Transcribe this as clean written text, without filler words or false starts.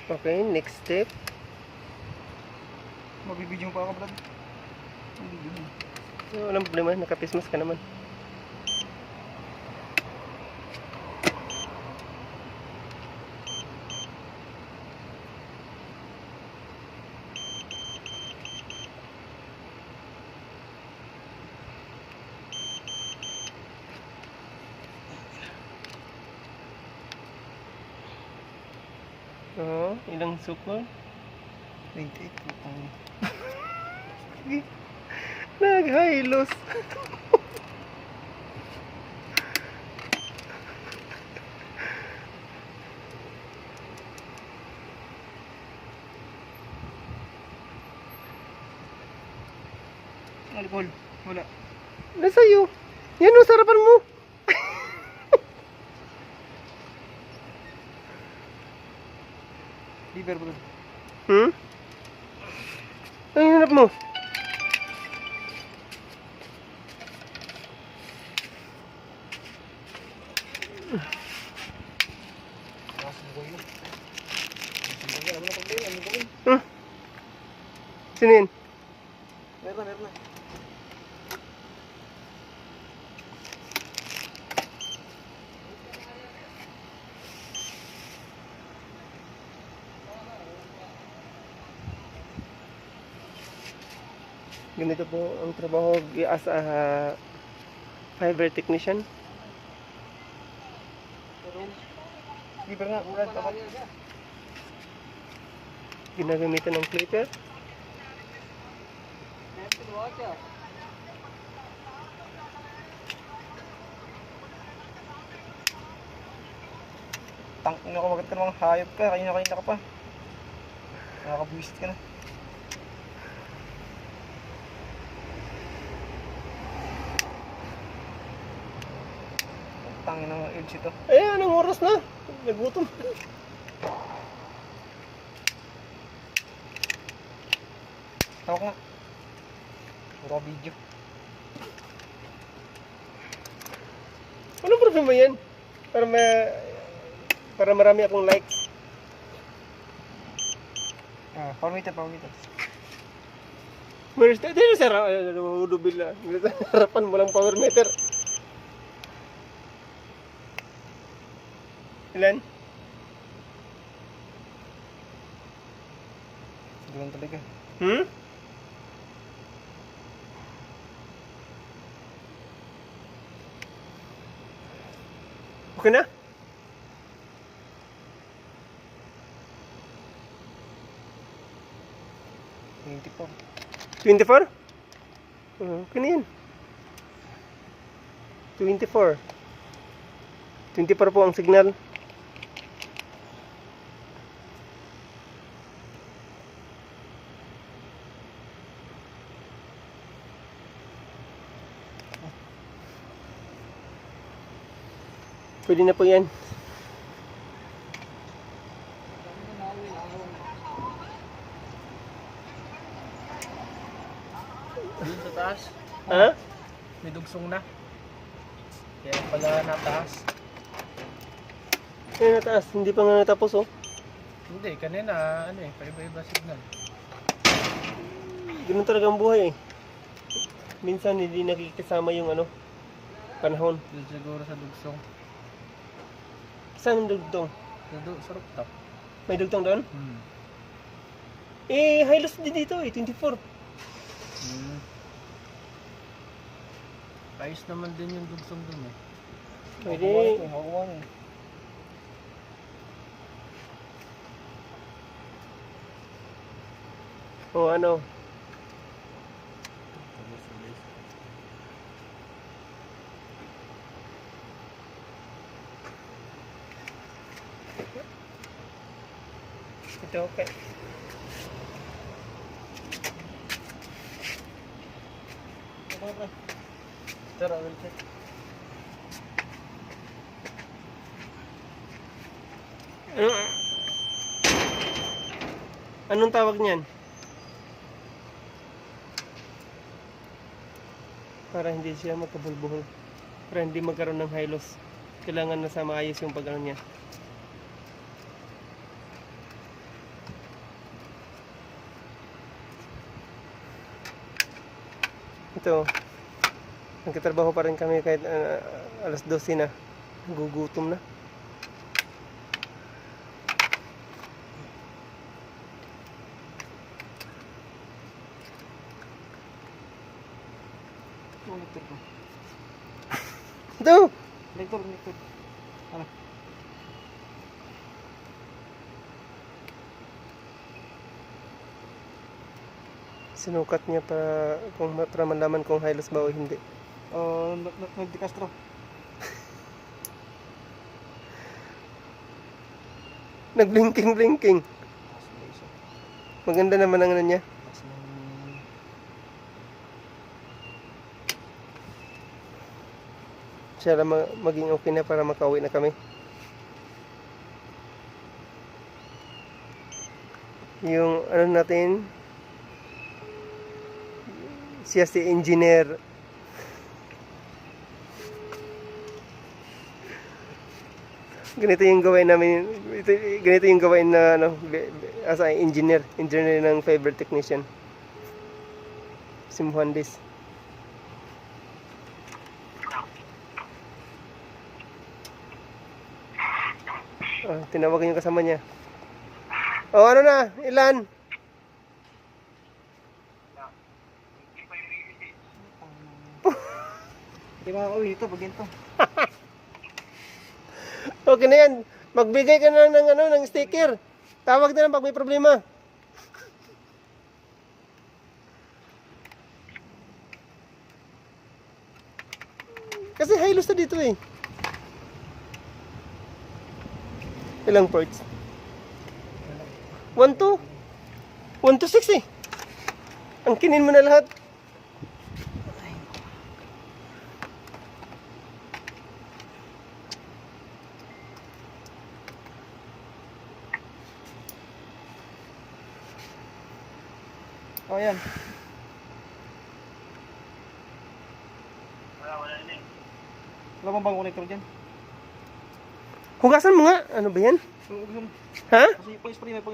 Okay, next step. Mabibidyo pa ako, Brad. Mabibidyo. Walang problema, naka-face ka naman. Oo, ilang sukol? 28 po. Nag-high-loss. Alcohol. Wala. Nasa iyo. Yan o, sarapan mo. Liver, Brad. Hmm? Ang hinap mo. Hmm? Sino yun? Meron na. Ganito po ang trabaho as a fiber technician. Liver nga, Brad. Tama. Ginagamitan ng clipper. Tangin ako, magat ka namang hayop ka. Kanina ka pa. Nakakabwisit ka na. Tangin ng urge ito. Eh, anong oras na? Nagutom. Tawag nga. Puro video. Anong problema yan? Para marami akong likes. Power meter. Where's that? Dito sa harapan. Harapan mo lang power meter. Ilan? Doon talaga. Hmm? Okay na? Hindi po. 24? Okay na yan. 24. 24 po ang signal. Pwede na po yan. Yun sa taas, Ha? may dugsong na. Kaya pala nataas. Yan na taas. Hindi pa nga natapos oh. Hindi, kanina paiba-iba signal. Ganun talaga ang buhay eh. Minsan hindi nakikisama yung panahon. Yun siguro sa dugsong. Saan yung dugtong? Sa rooftop. May dugtong doon? Eh, high-loss din dito eh. 24. Ayos naman din yung dugsong dun eh. Pwede. Makuha na. O ano? Ito okay. Tara, we'll check. Anong tawag niyan? Para hindi siya magkabulbuhol. Para hindi magkaroon ng high loss. Kailangan nasa maayos yung pag-ano niya. dito. Nagtatrabaho pa rin kami kahit alas 12 na. Gugutom na. Connector ko. Ito! Connector. Ano? Sinukat niya para malaman kung highlos ba o hindi. Nag-de Castro. Nag-blinking. Maganda naman ang ano niya. Siya lang maging okay na para makauwi na kami. Yung ano natin, siya si engineer. Ganito yung gawain namin. Ganito yung gawain na ano, as an engineer ng fiber technician. Si Muhandis. Tinawagan yung kasama niya. Ano na? Ilan? Hindi makakauwi dito pag ganito. Okay na yan. Magbigay ka na ng sticker. Tawag na lang pag may problema. Kasi highlos na dito eh. Ilang parts? 1 to 6 eh. Ang kinin mo na lahat. Oh, yan. Wala bang connector dyan? Hugasan mo nga. Ano ba yan? Gusto mo? Ha? Kasi yung spray may